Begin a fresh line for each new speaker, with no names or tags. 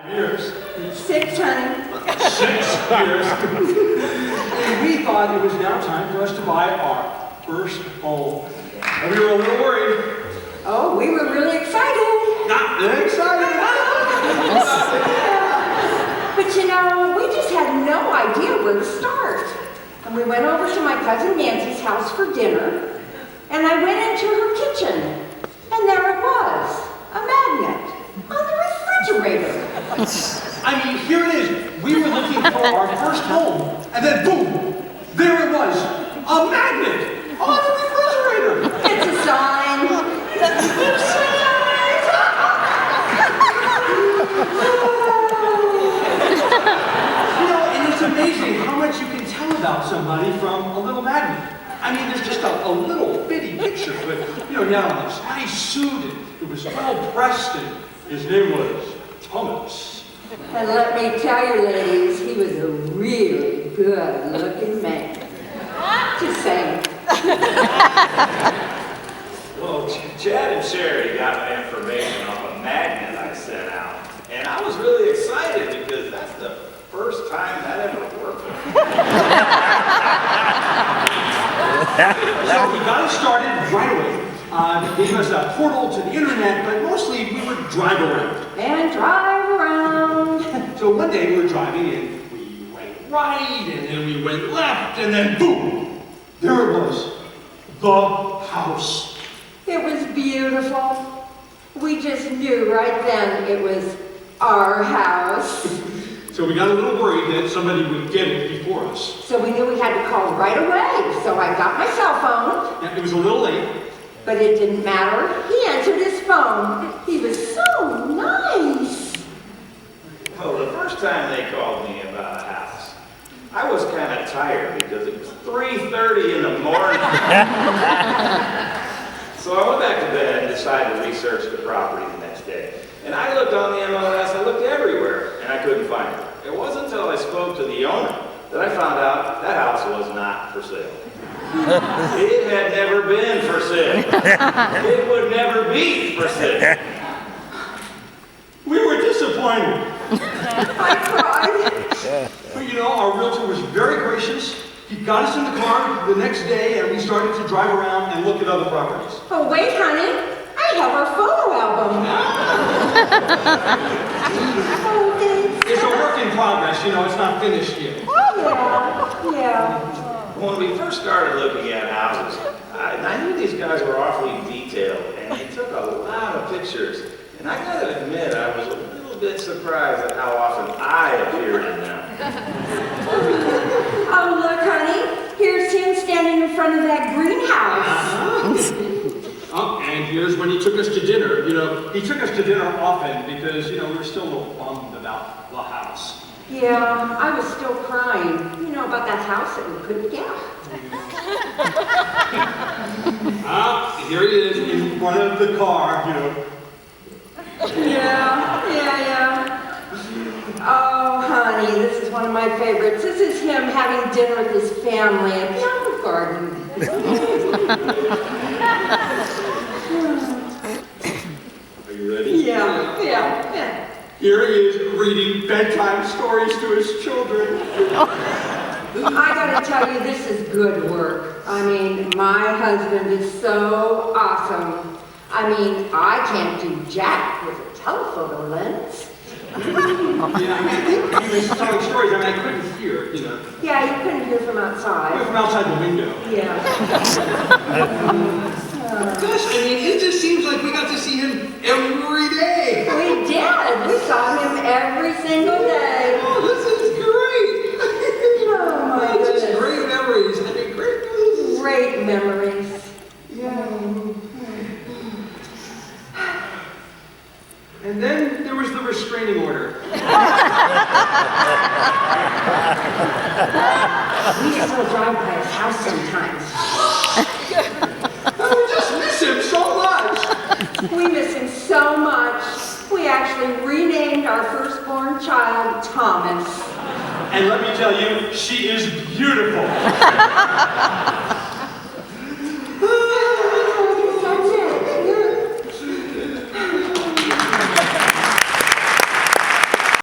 Years.
6, honey.
6 years. And we thought it was now time for us to buy our first home. And we were a little worried.
Oh, we were really excited.
Not really excited.
But you know, we just had no idea where to start. And we went over to my cousin Nancy's house for dinner. And I went into her kitchen. And there it was, a magnet on the refrigerator.
I mean, here it is. We were looking for our first home. And then boom, there it was, a magnet on the refrigerator.
It's a sign.
And it's amazing how much you can tell about somebody from a little magnet. I mean, there's just a little bitty picture, but he had on this nice suit, and it was well pressed, and his name was Thomas.
And let me tell you, ladies, he was a really good-looking man. Just saying.
Well, Chad and Sherry got my information off a magnet I sent out, and I was really excited because that's the first time that ever worked.
So we got it started right away. They gave us a portal to the internet, but mostly we would drive around.
And drive around.
So one day we were driving and we went right, and then we went left, and then boom! There it was, the house.
It was beautiful. We just knew right then it was our house.
So we got a little worried that somebody would get it before us.
So we knew we had to call right away. So I got my cell phone.
Yeah, it was a little late.
But it didn't matter. He answered his phone. He was so nice.
Well, the first time they called me about a house, I was kind of tired because it was 3:30 in the morning. So I went back to bed and decided to research the property the next day. And I looked on the MLS, I looked everywhere, and I couldn't find it. It wasn't until I spoke to the owner that I found out that house was not for sale. It had never been for sale. It would never be for sale.
We were disappointed.
I cried.
But our realtor was very gracious. He got us in the car the next day, and we started to drive around and look at other properties.
Oh, wait, honey. I have our photo album. Oh, thanks.
It's a work in progress, it's not finished yet.
Yeah.
When we first started looking at houses, I knew these guys were awfully detailed, and they took a lot of pictures. And I gotta admit, I was a little bit surprised at how often I appeared in them.
Oh, look, honey. Here's him standing in front of that greenhouse.
And here's when he took us to dinner. He took us to dinner often because, we were still a little bummed about the house.
Yeah, I was still crying, about that house that we couldn't get.
Here he is in front of the car,
Yeah. Oh, honey, this is one of my favorites. This is him having dinner with his family at the Olive Garden.
Are you ready?
Yeah.
Here he is reading bedtime stories to his children.
I gotta tell you, this is good work. I mean, my husband is so awesome. I mean, I can't do jack with a telephoto lens.
I think he was telling stories. I couldn't hear,
Yeah, you couldn't hear from outside.
From outside the window.
Yeah.
Gosh, it just seems like we got to see him every day.
We did. We saw him every single day.
Oh, this is great.
Oh, my goodness.
Just great memories. Great memories.
Great memories.
And then there was the restraining order.
We still drive by his house sometimes.
We just miss him so much.
We miss him so much. We actually renamed our firstborn child Thomas.
And let me tell you, she is beautiful.